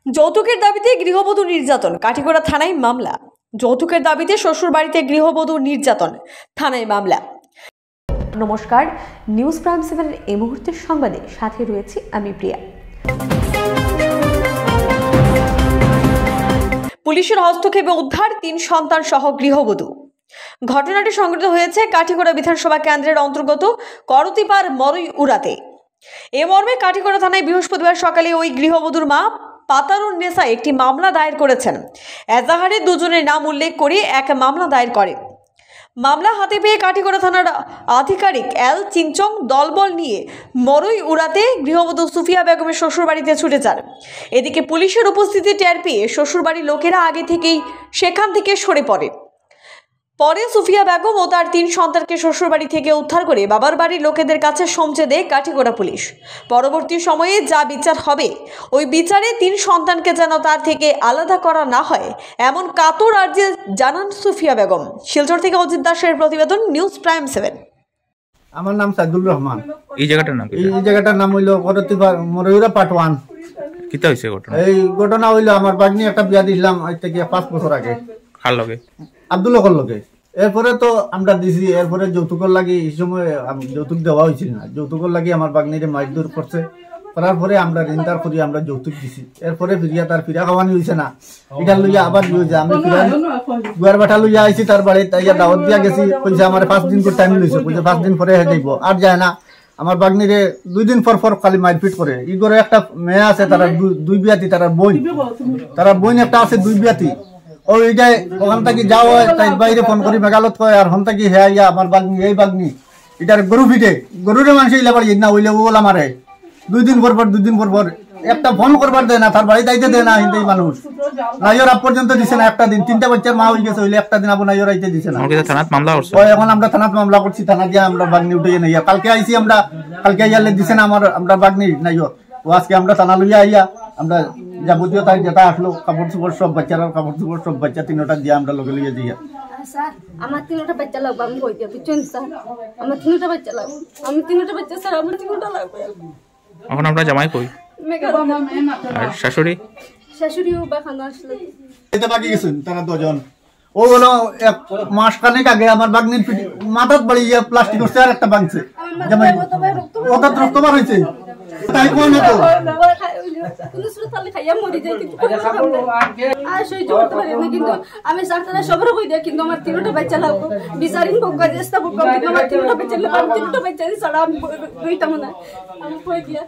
যৌতুকের দাবিতে গৃহবধূ নির্যাতন, কাঠিগড়া থানায় মামলা। যৌতুকের দাবিতে শ্বশুর বাড়িতে গৃহবধূ নির্যাতন, থানায় মামলা। নমস্কার, নিউজ প্রাইম 7 এই মুহূর্তের সংবাদে সাথে রয়েছে আমি প্রিয়া। পুলিশের হস্তক্ষেপে উদ্ধার 3 সন্তান সহ গৃহবধূ। ঘটনাটি সংঘটিত হয়েছে কাঠিগড়া বিধানসভা কেন্দ্রের অন্তর্গত করতিপাড় মরই উড়াতে। এ মর্মে কাঠিগড়া থানায় বৃহস্পতিবার সকালে ওই গৃহবধূর মা পাতারুন নেসা একটি মামলা দায়ের করেছেন। এজাহারে দুজনের নাম উল্লেখ করে এক মামলা দায়ের করে। মামলা হাতে পেয়ে কাঠিগড়া থানার আধিকারিক এল চিংচং দলবল নিয়ে মরই উড়াতে গৃহবধূ সুফিয়া বেগমের শ্বশুরবাড়িতে ছুটে যান। এদিকে পুলিশের উপস্থিতি টের পেয়ে শ্বশুরবাড়ির লোকেরা আগে থেকেই সেখান থেকে সরে পড়ে। পরে সুফিয়া বেগম ও তার 3 সন্তানকে শ্বশুরবাড়ি থেকে উদ্ধার করে বাবার বাড়ির লোকেদের কাছে সমঝে দেয় কাঠিগড়া পুলিশ। পরবর্তী সময়ে যা বিচার হবে ওই বিচারে 3 সন্তানকে যেন তার থেকে আলাদা করা না হয় এমন কাতর আর্জি জানান সুফিয়া বেগম। শিলচর থেকে অজিত দাসের প্রতিবেদন, নিউজ প্রাইম 7। আমার নাম সাইদুল রহমান। এই জায়গাটার নাম কি? এই জায়গাটার নাম হইলো করতিপাড় মরইউড়া পার্ট 1। কিতা হইছে ঘটনা? এই ঘটনা হইলো আমার বাগনি একটা বিয়া দিছিলাম আজ থেকে 5 বছর আগে। কার লগে? আব্দুল হকর লগে। এরপরে তো আমরা দিছি, এরপরে যৌতুকর লাগি এই সময় যৌতুক দেওয়া হয়েছিল না। যৌতুকর লাগি আমার বাগনিরে মারধর করছে, করার পরে আমরা ঋণদার করি আমরা যৌতুক দিছি। এরপরে ফিরিয়া তার ফিরা খাওয়ানি হয়েছে না, এটা লইয়া আবার হয়েছে। আমি গুয়ার বাটা লইয়া আইছি তার বাড়ি, তাই দাওয়াত দিয়া গেছি। কইছে আমার 5 দিন করে টাইম লইছে, কইছে 5 দিন পরে যাইব, আর যায় না। আমার বাগনিরে 2 দিন পর খালি মারপিট করে। ই করে একটা মেয়ে আছে, তারা 2 বিয়াতি, তারা বোন একটা আছে 2 বিয়াতি। ওইটাই ওখান থেকে যাও তাই বাইরে ফোন করি মেঘালত কয়, আর হন থেকে হে আইয়া আমার বাগনি এই বাগনি এটার গরু পিটে, গরুরে মানুষ ইলা বাড়ি না হইলে ওলা মারে। 2 দিন পর একটা ফোন করবার দেয় না, তার বাড়ি যাইতে দেয় না। হিন্দি মানুষ নাইর আপ পর্যন্ত দিছে না। একটা দিন 3টা বাচ্চার মা হয়ে গেছে, হইলে একটা দিন আপনার নাইর আইতে দিছে না। থানাত মামলা করছে। এখন আমরা থানাত মামলা করছি, থানা দিয়ে আমরা বাগনি উঠে নিয়ে কালকে আইছি। আমরা কালকে আইয়ালে দিছে না আমরা বাগনি নাইর। ও আজকে আমরা থানা লইয়া আইয়া আমরা যাবতীয় তাই যেটা আসলো কাপড় চোপড় সব বাচ্চার কাপড় চোপড় সব বাচ্চা 3টা দিয়ে আমরা লগে লইয়া যাইয়া। স্যার আমার 3টা বাচ্চা লাগবে, আমি কই দিয়া বুঝছেন স্যার, আমার 3টা বাচ্চা লাগবে, আমি 3টা বাচ্চা স্যার, আমার 3টা লাগবে। এখন আমরা জামাই কই? আর শাশুড়ি? শাশুড়িও বাখানো আসলো। এটা বাকি গেছেন তারা 2 জন। ও হলো 1 মাস খানেক আগে আমার বাগনির মাথাত বাড়ি প্লাস্টিক করছে, আর একটা ভাঙছে। জামাই ওটা রক্ত বার হইছে, তাই কোন না তো কোন সুরত তালে খাইয়া মরি যায়, কিন্তু আর সহ্য করতে পারি না। কিন্তু আমি সারতারা সবার কই দেই, কিন্তু আমার 3টা বাচ্চা লাগবে। বিচারিন বকা চেষ্টা করব, কিন্তু আমার 3টা বাচ্চা লাগবে। 3টা বাচ্চা ছাড়া আমি বইতাম না, আমি কই দিয়া।